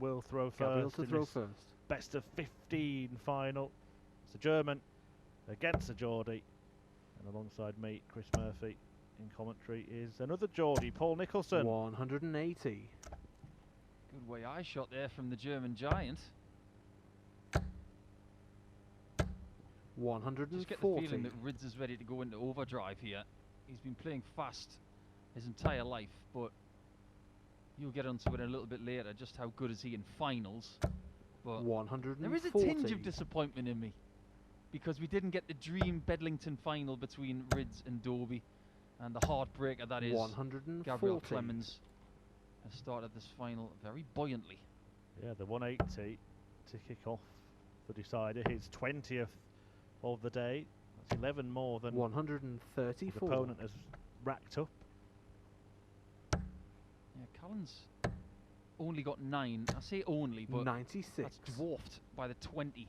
will throw Gabriel first. to throw first. Best of 15 final. It's a German against a Geordie. And alongside me, Chris Murphy, in commentary is another Geordie, Paul Nicholson. 180. Good way I shot there from the German giant. 140. Just get the feeling that Rydz is ready to go into overdrive here. He's been playing fast his entire life, but you'll get onto it a little bit later, just how good is he in finals. But 140. there is a tinge of disappointment in me, because we didn't get the dream Bedlington final between Rydz and Dobie, and the heartbreaker that is 140. Gabriel Clemens has started this final very buoyantly. Yeah, the 180 to kick off the decider, his 20th of the day. That's 11 more than 134. his opponent has racked up. Yeah, Callan's only got 9. I say only, but 96. that's dwarfed by the 20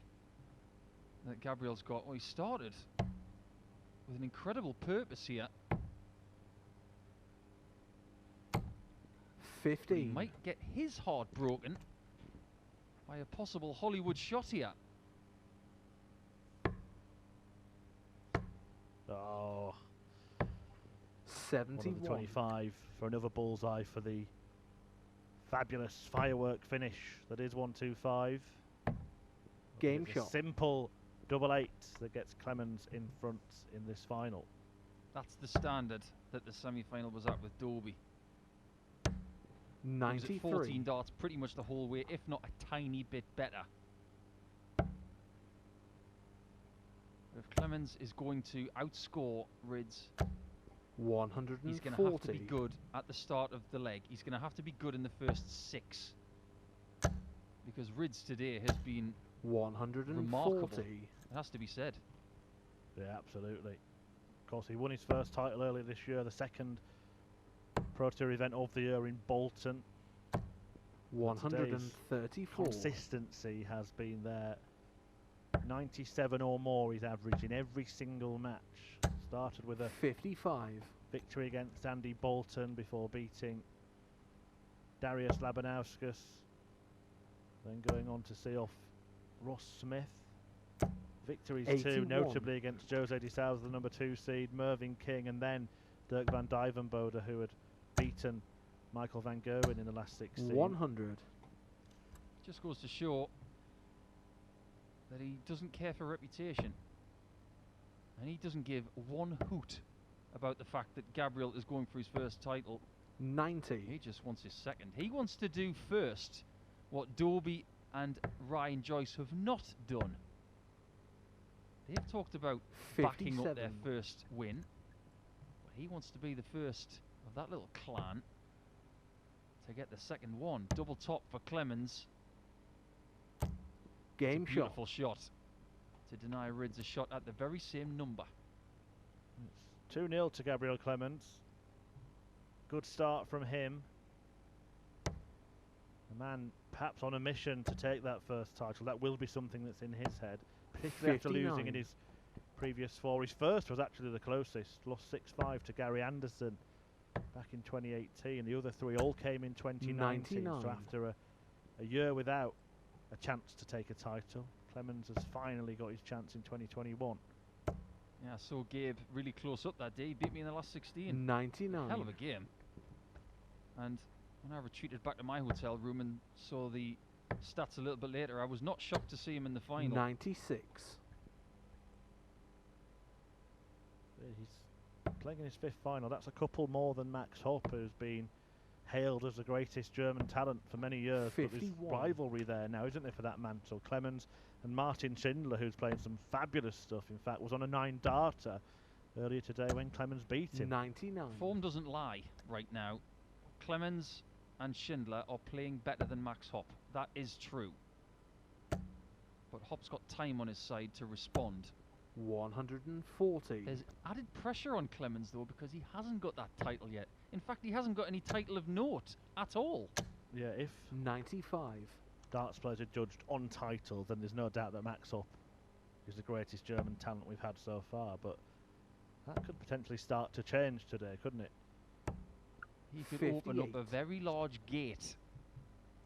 that Gabriel's got. Well, he started with an incredible purpose here. 15. He might get his heart broken by a possible Hollywood shot here. Oh, 71. 25 for another bullseye for the fabulous firework finish that is 125. Game It's shot. a simple double 8 that gets Clemens in front in this final. That's the standard that the semi-final was at with Dobie. He was 93. at 14 darts pretty much the whole way, if not a tiny bit better. If Clemens is going to outscore Rydz, 140. he's going to have to be good at the start of the leg. He's going to have to be good in the first 6. Because Rydz today has been 140. remarkable. It has to be said. Yeah, absolutely. Of course, he won his first title earlier this year, the second Pro Tour event of the year in Bolton. 134. Consistency has been there. 97 or more he's averaging every single match. Started with a 55. victory against Andy Bolton before beating Darius Labanauskas. Then going on to see off Ross Smith. Victories 81. too, notably against Jose de Souza, the number 2 seed, Mervyn King, and then Dirk van Dijvenbode, who had beaten Michael van Gerwen in the last 16. 100. Just goes to show that he doesn't care for reputation. And he doesn't give one hoot about the fact that Gabriel is going for his first title. 90. He just wants his second. He wants to do first what Dobie and Ryan Joyce have not done. They've talked about backing up their 57. first win. But he wants to be the first of that little clan to get the second one. Double top for Clemens. Game shot. Beautiful shot to deny Rydz a shot at the very same number. It's 2-0 to Gabriel Clemens. Good start from him. A man perhaps on a mission to take that first title. That will be something that's in his head, particularly after losing in his previous 4. His first was actually the closest, lost 6-5 to Gary Anderson back in 2018. The other 3 all came in 2019. 99. So after a year without a chance to take a title, Clemens has finally got his chance in 2021. Yeah, I saw Gabe really close up that day. He beat me in the last 16. 99. Hell of a game. And when I retreated back to my hotel room and saw the stats a little bit later, I was not shocked to see him in the final. 96. He's playing in his 5th final. That's a couple more than Max Hopp, who's been hailed as the greatest German talent for many years. 51. But there's rivalry there now, isn't there, for that mantle? Clemens and Martin Schindler, who's playing some fabulous stuff, in fact, was on a 9-darter earlier today when Clemens beat him. 99. Form doesn't lie right now. Clemens and Schindler are playing better than Max Hopp. That is true. But Hopp's got time on his side to respond. 140. There's added pressure on Clemens, though, because he hasn't got that title yet. In fact, he hasn't got any title of note at all. Yeah, if 95. darts players are judged on title, then there's no doubt that Max Hopp is the greatest German talent we've had so far. But that could potentially start to change today, couldn't it? He could 58. open up a very large gate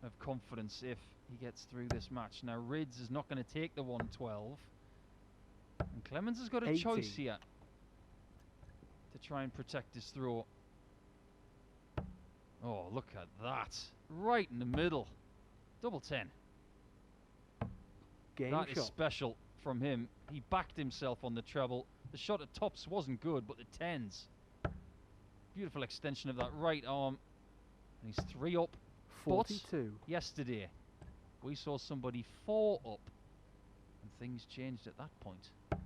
of confidence if he gets through this match. Now Rydz is not going to take the 112, and Clemens has got a 80. choice here to try and protect his throw. Oh, look at that, right in the middle, double 10. Game That shot. is special from him. He backed himself on the treble. The shot at tops wasn't good, but the 10s, beautiful extension of that right arm, and he's 3 up. 42. But yesterday we saw somebody 4 up, and things changed at that point. You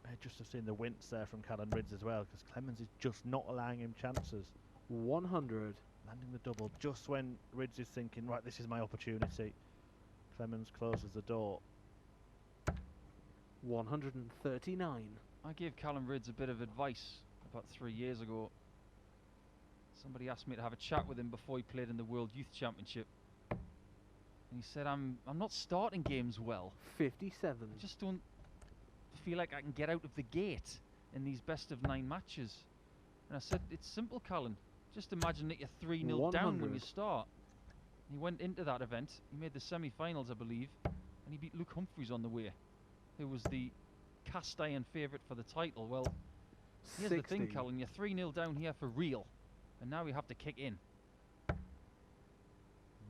may just have seen the wince there from Callan Rydz as well, because Clemens is just not allowing him chances. 100. Landing the double just when Rydz is thinking, right, this is my opportunity. Clemens closes the door. 139. I gave Callan Rydz a bit of advice about 3 years ago. Somebody asked me to have a chat with him before he played in the World Youth Championship, and he said, I'm not starting games well. 57. I just don't feel like I can get out of the gate in these best of 9 matches. And I said, it's simple, Callan. Just imagine that you're 3-0 down when you start. He went into that event. He made the semi-finals, I believe, and he beat Luke Humphreys on the way, who was the cast iron favourite for the title. Well, here's 60. the thing, Callan. You're 3-0 down here for real, and now you have to kick in.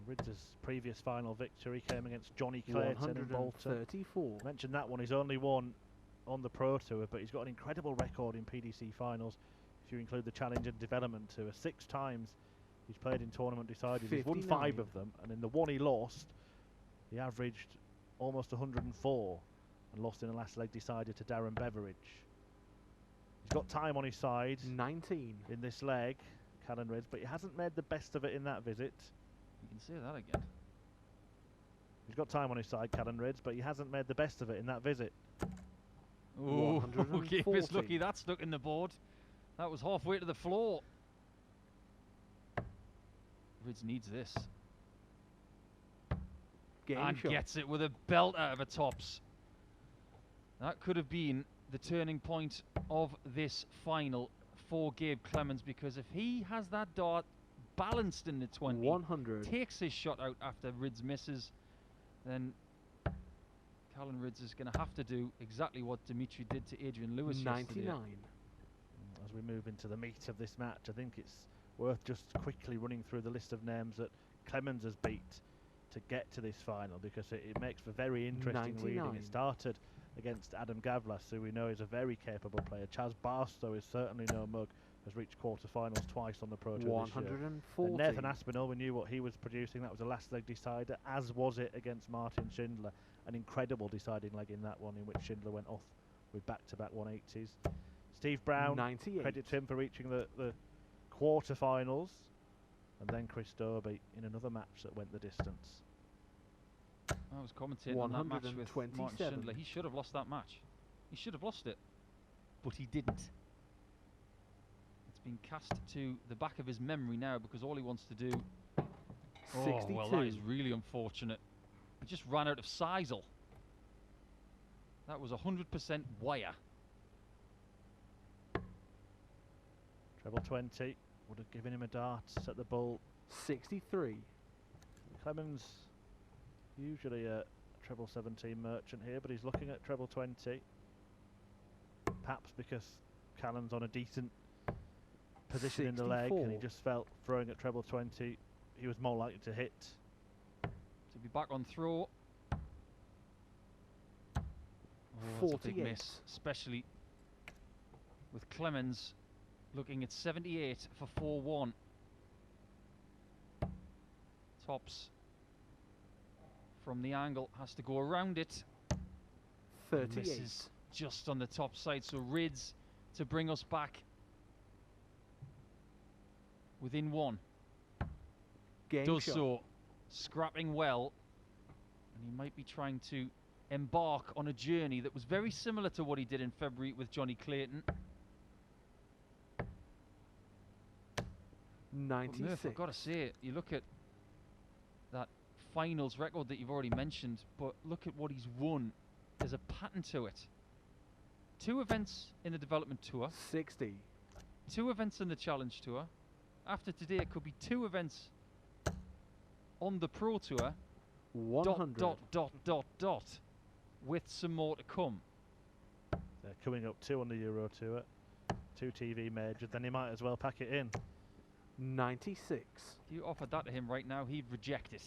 Rydz's previous final victory came against Johnny Clayton in Bolton. 134. I mentioned that one. He's only won on the Pro Tour, but he's got an incredible record in PDC finals. If you include the Challenge and Development Tour, 6 times he's played in tournament deciders. He's won 5 of them, and in the one he lost, he averaged almost 104 and lost in a last leg decider to Darren Beveridge. He's got time on his side 19. in this leg, Callan Rydz, but he hasn't made the best of it in that visit. You can say that again. He's got time on his side, Callan Rydz, but he hasn't made the best of it in that visit. Oh, 140. Gabriel's lucky that stuck in the board. That was halfway to the floor. Rydz needs this. Game And shot. gets it with a belt out of a tops. That could have been the turning point of this final for Gabe Clemens, because if he has that dart balanced in the 20, 100. takes his shot out after Rydz misses, then Callan Rydz is going to have to do exactly what Dimitri did to Adrian Lewis 99. yesterday. As we move into the meat of this match, I think it's worth just quickly running through the list of names that Clemens has beat to get to this final, because it makes for very interesting 99. reading. It started against Adam Gavlas, who we know is a very capable player. Chaz Barstow is certainly no mug, has reached quarterfinals twice on the Pro Tour this year. 140. And Nathan Aspinall, we knew what he was producing. That was a last leg decider, as was it against Martin Schindler. An incredible deciding leg in that one, in which Schindler went off with back-to-back 180s. Steve Brown, 98. credit to him for reaching the quarterfinals. And then Chris Dobey in another match that went the distance. I was commentating on that match with Martin 127. Schindler. He should have lost that match. He should have lost it, but he didn't. It's been cast to the back of his memory now, because all he wants to do... 62. Oh, well, that is really unfortunate. He just ran out of sisal. That was 100% wire. Treble 20 would have given him a dart, set the bull. 63. Clemens, usually a treble 17 merchant here, but he's looking at treble 20. Perhaps because Callan's on a decent position in the leg, and he 64. just felt throwing at treble 20, he was more likely to hit. To be back on throw. Oh, that's a big 48. miss, especially with Clemens looking at 78 for 4-1. Tops from the angle, has to go around it. 38. Misses just on the top side, so Rydz to bring us back within 1. Game Does shot. so, scrapping well, and he might be trying to embark on a journey that was very similar to what he did in February with Johnny Clayton. But 96. Murph, I've got to say it, you look at that finals record that you've already mentioned, but look at what he's won. There's a pattern to it. 2 events in the development tour, 60. 2 events in the challenge tour. After today, it could be 2 events on the Pro Tour. 100. With some more to come. They're coming up 2 on the Euro Tour, 2 TV majors, then he might as well pack it in. 96. If you offered that to him right now, he'd reject it.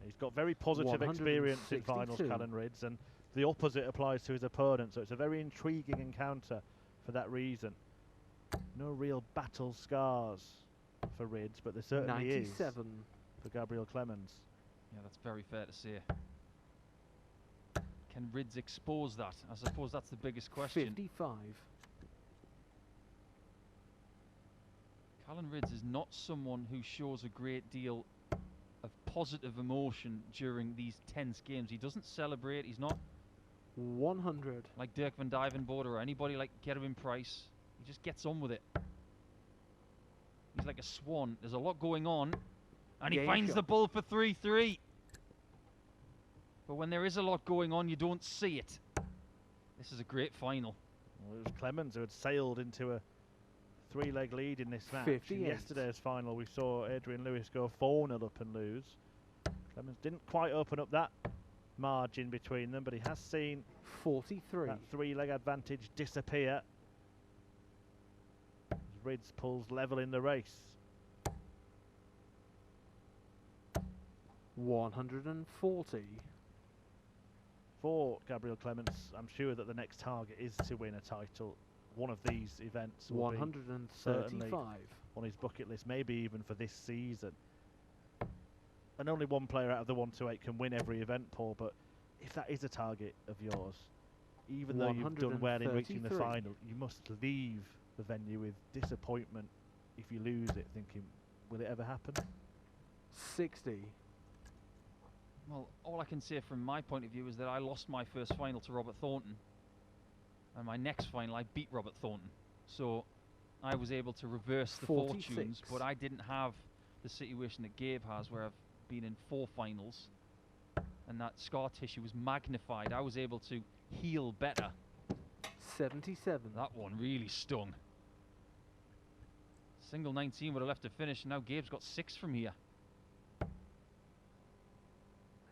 He's got very positive experience in finals, Callan Rydz, and the opposite applies to his opponent, so it's a very intriguing encounter for that reason. No real battle scars for Rydz, but there certainly 97. is for Gabriel Clemens. Yeah, that's very fair to say. Can Rydz expose that? I suppose that's the biggest question. 55. Callan Rydz is not someone who shows a great deal of positive emotion during these tense games. He doesn't celebrate. He's not 100. like Dirk van Dijvenbode or anybody like Gerwin Price. He just gets on with it. He's like a swan. There's a lot going on, and he finds the bull for 3-3. But when there is a lot going on, you don't see it. This is a great final. Well, it was Clemens who had sailed into a 3-leg lead in this match. 58. In yesterday's final, we saw Adrian Lewis go 4-0 up and lose. Clemens didn't quite open up that margin between them, but he has seen 43. that 3-leg advantage disappear. As Rydz pulls level in the race. 140. For Gabriel Clemens, I'm sure that the next target is to win a title. One of these events will be certainly 135. on his bucket list, maybe even for this season. And only one player out of the 128 can win every event, Paul, but if that is a target of yours, even though you've done well in reaching the final, you must leave the venue with disappointment if you lose it, thinking, will it ever happen? 60. Well, all I can say from my point of view is that I lost my first final to Robert Thornton. And my next final, I beat Robert Thornton. So I was able to reverse the 46. fortunes, but I didn't have the situation that Gabe has, where I've been in 4 finals. And that scar tissue was magnified. I was able to heal better. 77. That one really stung. Single 19 would have left to finish, and now Gabe's got 6 from here.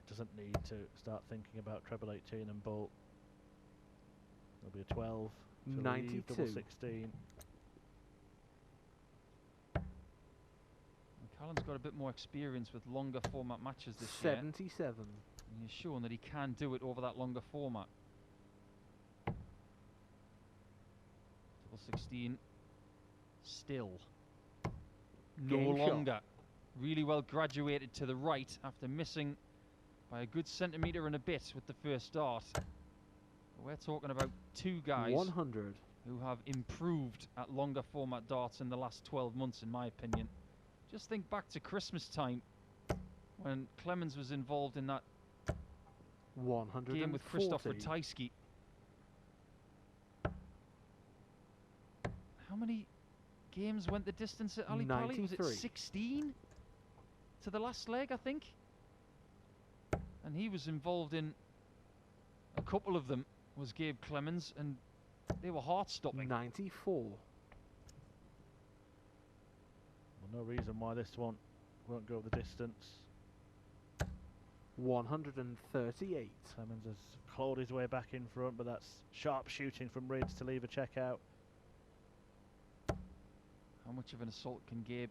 Doesn't need to start thinking about treble 18 and bolt. There'll be a 12 to 92. leave, double 16. And Callan's got a bit more experience with longer format matches this year. 77. And he's shown that he can do it over that longer format. Double 16. Still. No Game shot. longer. Really well graduated to the right after missing by a good centimetre and a bit with the first dart. But we're talking about 2 guys 100. who have improved at longer format darts in the last 12 months, in my opinion. Just think back to Christmas time when Clemens was involved in that 140. game with Christoph Ratajski. How many games went the distance at Ali Pali? Was it 93. 16 to the last leg, I think? And he was involved in a couple of them, was Gabe Clemens, and they were heart-stopping. 94. Well, no reason why this one won't go the distance. 138. Clemens has clawed his way back in front, but that's sharp shooting from Rydz to leave a check out. How much of an assault can Gabe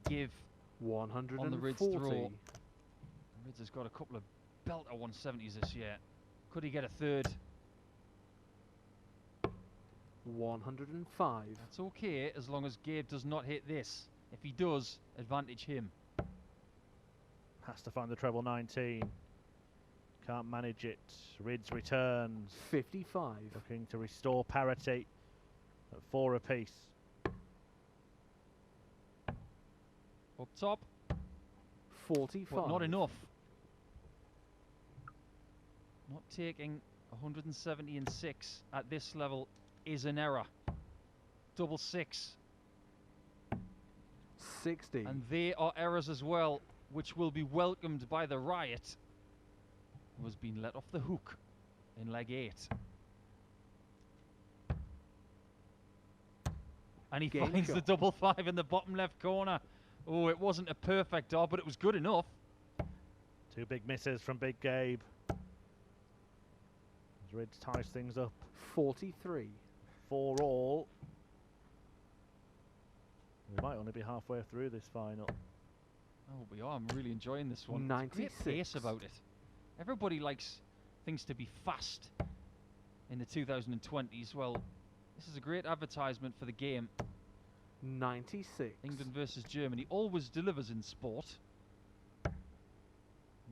give 140. on the Rydz throw? Rydz has got a couple of belter 170s this year. Could he get a third? 105. That's okay, as long as Gabe does not hit this. If he does, advantage him. Has to find the treble 19. Can't manage it. Rydz returns. 55. Looking to restore parity at 4 apiece. Up top, 45. but not enough. Not taking 170 at this level is an error. Double 6. 60. And they are errors as well, which will be welcomed by the Riot, who has been let off the hook in leg 8. And he Game finds the shot. double 5 in the bottom left corner. Oh, it wasn't a perfect dart, but it was good enough. 2 big misses from Big Gabe. As Rydz ties things up. 43. 4 all. We might only be halfway through this final. Oh, we are. I'm really enjoying this one. 96. There's great pace about it. Everybody likes things to be fast in the 2020s. Well, this is a great advertisement for the game. 96. England versus Germany always delivers in sport. A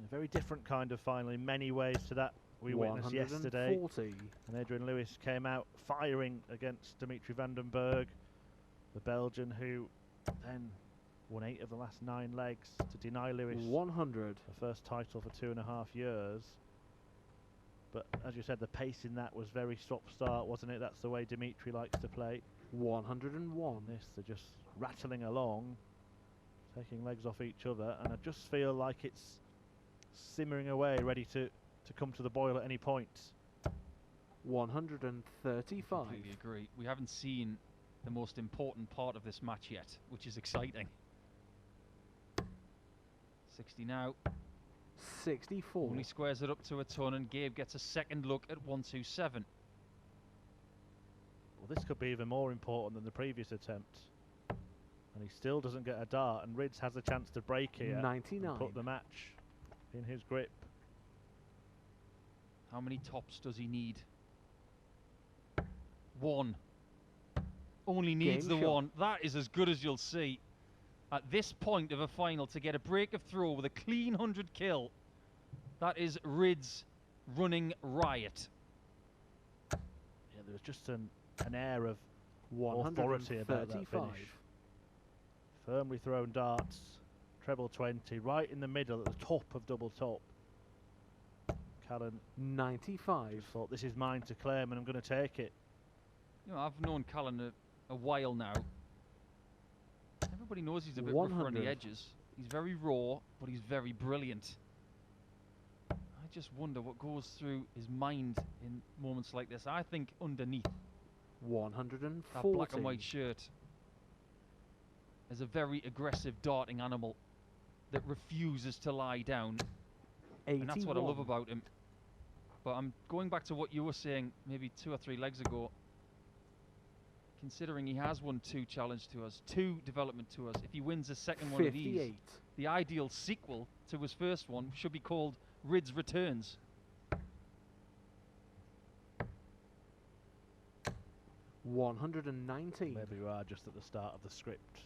very different kind of final in many ways to that we witnessed yesterday. 140. And Adrian Lewis came out firing against Dimitri van den Berg, the Belgian, who then won 8 of the last 9 legs to deny Lewis 100. the first title for 2.5 years. But as you said, the pace in that was very stop-start, wasn't it? That's the way Dimitri likes to play. 101. This, they're just rattling along, taking legs off each other, and I just feel like it's simmering away, ready to come to the boil at any point. 135. Completely agree. We haven't seen the most important part of this match yet, which is exciting. 60 now. 64. Only squares it up to a ton, and Gabe gets a second look at 127. Well, this could be even more important than the previous attempt. And he still doesn't get a dart, and Rydz has a chance to break here 99. and put the match in his grip. How many tops does he need? 1. Only needs Game the shot. 1. That is as good as you'll see. At this point of a final, to get a break of throw with a clean 100 kill, that is Rydz running riot. Yeah, there was just an air of authority about that 135. finish. Firmly thrown darts, treble 20, right in the middle at the top of double top. Callan 95. just thought, this is mine to claim and I'm going to take it. You know, I've known Callan a while now. Everybody knows he's a bit rougher on the 100. edges. He's very raw, but he's very brilliant. I just wonder what goes through his mind in moments like this. I think underneath 140. that black and white shirt is a very aggressive darting animal that refuses to lie down. 81. And that's what I love about him. But I'm going back to what you were saying maybe 2 or 3 legs ago. Considering he has won 2 challenge tours, 2 development tours, if he wins a second one of these, 58. the ideal sequel to his first one should be called Rydz Returns. 119. Maybe we are just at the start of the script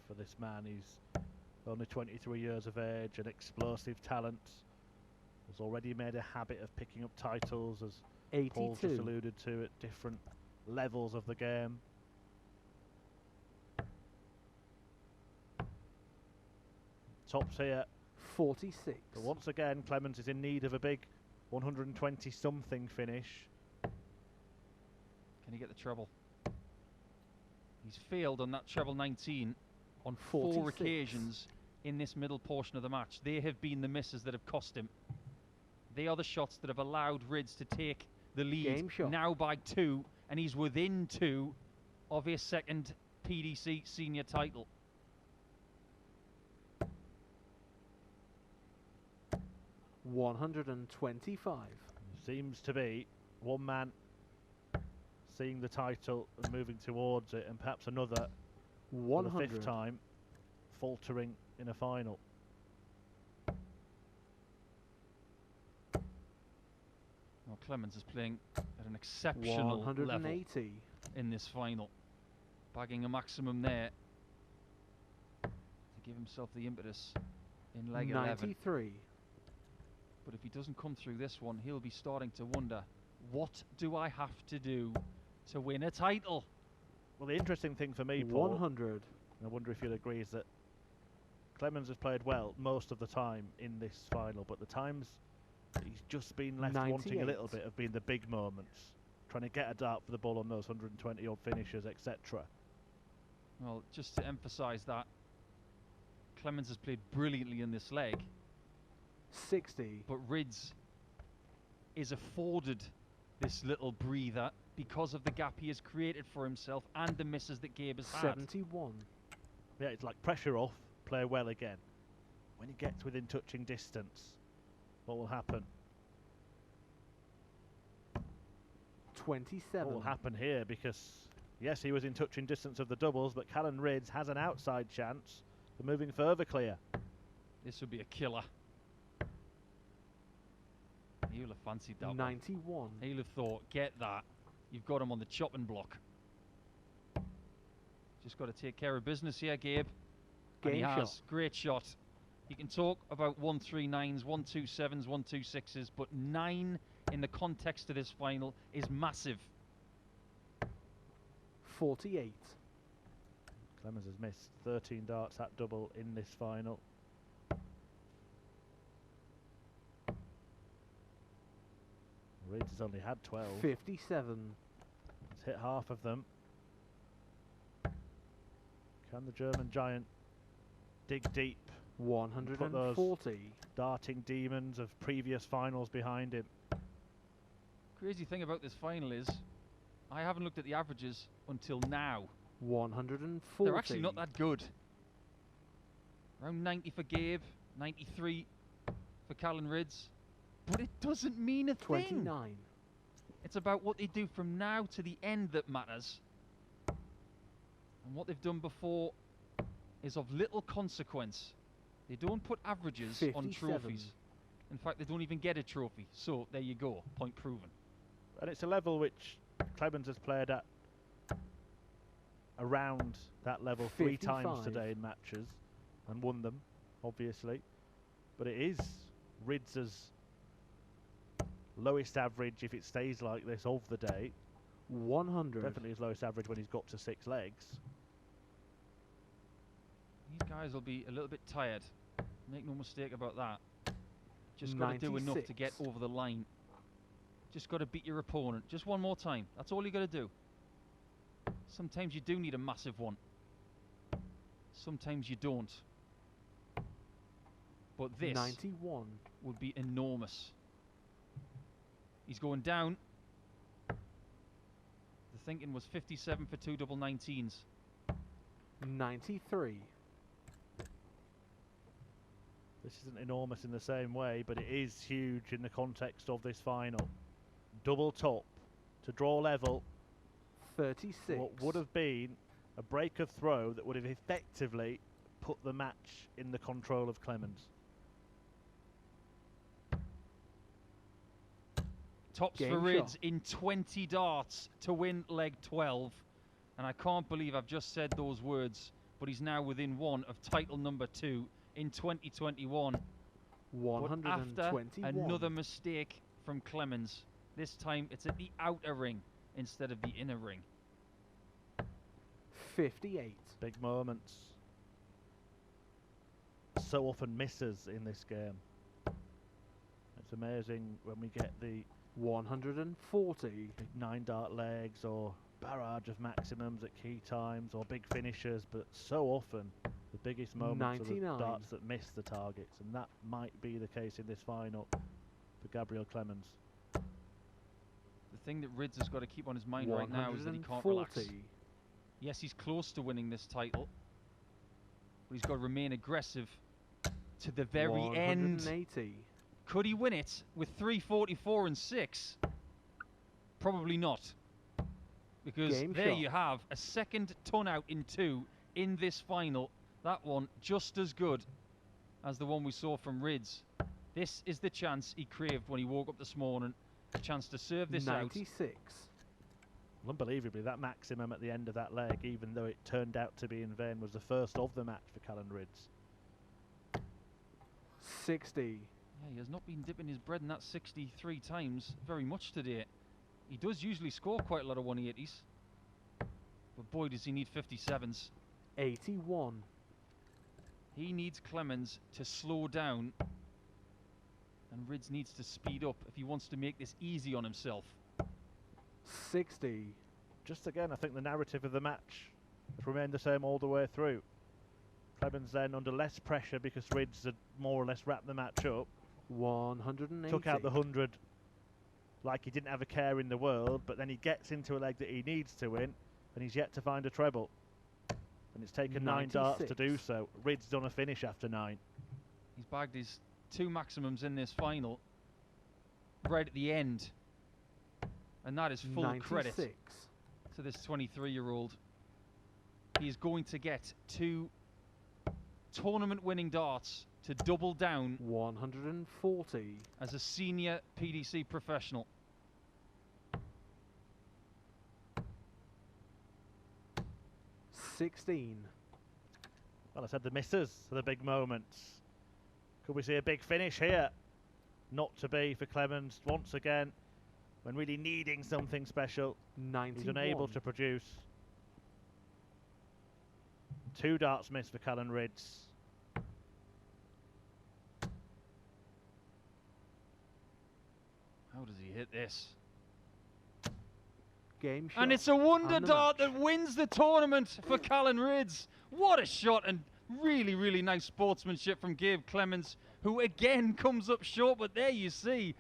for this man. He's only 23 years of age, an explosive talent. Has already made a habit of picking up titles, as Paul just 82. alluded to, at different levels of the game. Tops here, 46. but once again Clemens is in need of a big 120 something finish. Can he get the treble? He's failed on that treble 19 on 4 46. occasions in this middle portion of the match. They have been the misses that have cost him. They are the shots that have allowed Rydz to take the lead Game shot. now by 2, and he's within 2 of his second PDC senior title. 125. Seems to be one man seeing the title and moving towards it, and perhaps another for the 100. 5th time faltering in a final. Well, Clemens is playing at an exceptional level 180. in this final, bagging a maximum there to give himself the impetus in leg 11. 93. But if he doesn't come through this one, he'll be starting to wonder, what do I have to do to win a title? Well, the interesting thing for me, Paul, 100. and I wonder if you'll agree, is that Clemens has played well most of the time in this final, but the times that he's just been left wanting a little 98. bit have been the big moments, trying to get a dart for the ball on those 120 odd finishes, etc. Well, just to emphasise that, Clemens has played brilliantly in this leg, 60. but Rydz is afforded this little breather because of the gap he has created for himself and the misses that Gabe has had. 71. Yeah, it's like pressure off, play well again. When he gets within touching distance, what will happen? 27. What will happen here? Because, yes, he was in touching distance of the doubles, but Callan Rydz has an outside chance for moving further clear. This would be a killer. He'll have fancied that 91. one. He'll have thought, get that. You've got him on the chopping block. Just got to take care of business here, Gabe. And he Game has. shot. Great shot. You can talk about 139s, 127s, 126s, but 9 in the context of this final is massive. 48. Clemens has missed 13 darts at double in this final. Rydz has only had 12. 57. He's hit half of them. Can the German giant dig deep? Put those 140. darting demons of previous finals behind him. Crazy thing about this final is, I haven't looked at the averages until now. 140. They're actually not that good. Around 90 for Gabe, 93 for Callan Rydz. But it doesn't mean a thing. 29. It's about what they do from now to the end that matters. And what they've done before is of little consequence. They don't put averages 57. on trophies. In fact, they don't even get a trophy. So there you go, point proven. And it's a level which Clemens has played at around that level 3 times 55. today in matches and won them, obviously. But it is Rydz's lowest average if it stays like this of the day. 100. Definitely his lowest average when he's got to 6 legs. These guys will be a little bit tired. Make no mistake about that. Just got to do enough to get 96. over the line. Just got to beat your opponent. Just one more time. That's all you got to do. Sometimes you do need a massive one. Sometimes you don't. But this 91. would be enormous. He's going down. The thinking was 57 for 2 double 19s. 93. This isn't enormous in the same way, but it is huge in the context of this final. Double top to draw level. 36. What would have been a break of throw that would have effectively put the match in the control of Clemens. Tops Game for Rydz shot. in 20 darts to win leg 12. And I can't believe I've just said those words, but he's now within 1 of title number 2 in 2021. But after 121. another mistake from Clemens. This time it's at the outer ring instead of the inner ring. 58. Big moments. So often misses in this game. It's amazing when we get the 140. big 9 dart legs or barrage of maximums at key times or big finishers, but so often the biggest moments are the 99. darts that miss the targets, and that might be the case in this final for Gabriel Clemens. The thing that Rydz has got to keep on his mind right now is that he can't relax. 140. Yes, he's close to winning this title, but he's got to remain aggressive to the very end. 180. Could he win it with 344 and 6? Probably not. Because Game there shot. you have a second ton out in 2 in this final. That one just as good as the one we saw from Rydz. This is the chance he craved when he woke up this morning. A chance to serve this 96. Well, unbelievably, that maximum at the end of that leg, even though it turned out to be in vain, was the first of the match for Callan Rydz. 60. Yeah, he has not been dipping his bread in that 63 times very much today. He does usually score quite a lot of 180s. But boy, does he need 57s. 81. He needs Clemens to slow down. And Rydz needs to speed up if he wants to make this easy on himself. 60. Just again, I think the narrative of the match has remained the same all the way through. Clemens then under less pressure because Rydz had more or less wrapped the match up. 180. Took out the 100 like he didn't have a care in the world, but then he gets into a leg that he needs to win, and he's yet to find a treble. And it's taken 9 darts to do so. Rydz done a finish after 9. He's bagged his 2 maximums in this final, right at the end. And that is full credit to this 23-year-old. He is going to get 2 tournament-winning darts to double down 140 as a senior PDC professional. Well, I said the misses are the big moments. Could we see a big finish here? Not to be for Clemens once again, when really needing something special. 91. He's unable to produce. 2 darts missed for Callan Rydz. How does he hit this? Game shot. And it's a wonder and the dart match. that wins the tournament for Callan Rydz. What a shot, and really, really nice sportsmanship from Gabe Clemens, who again comes up short, but there you see